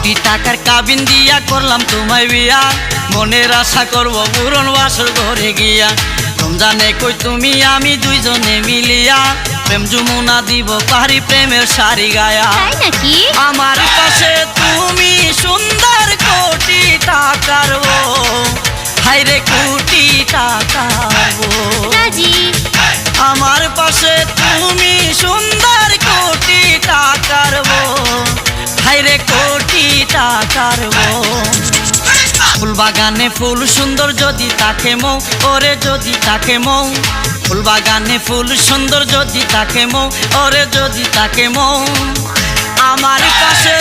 কোটি টাকার কাবিন দিয়া করলাম তোমায় বিয়া, মনের আশা করব পূরণ বাসর ঘরে গিয়া। রমজানে কই তুমি আমি দুইজনে মিলিয়া, প্রেম যমুনা দিব পারি প্রেমের শাড়ি গায়া। তাই নাকি? আমার পাশে তুমি সুন্দর কোটি টাকার বউ, হায়রে কোটি টাকার বউ। রাজি। আমার পাশে তুমি সুন্দর কোটি টাকার বউ, হায়রে কোটি টাকার বউ। ফুল বাগানে ফুল সুন্দর যদি তাকে মৌ, ওরে যদি তাকে মৌ। ফুল বাগানে ফুল সুন্দর যদি তাকে মৌ, ওরে যদি তাকে মৌ। আমার পাশে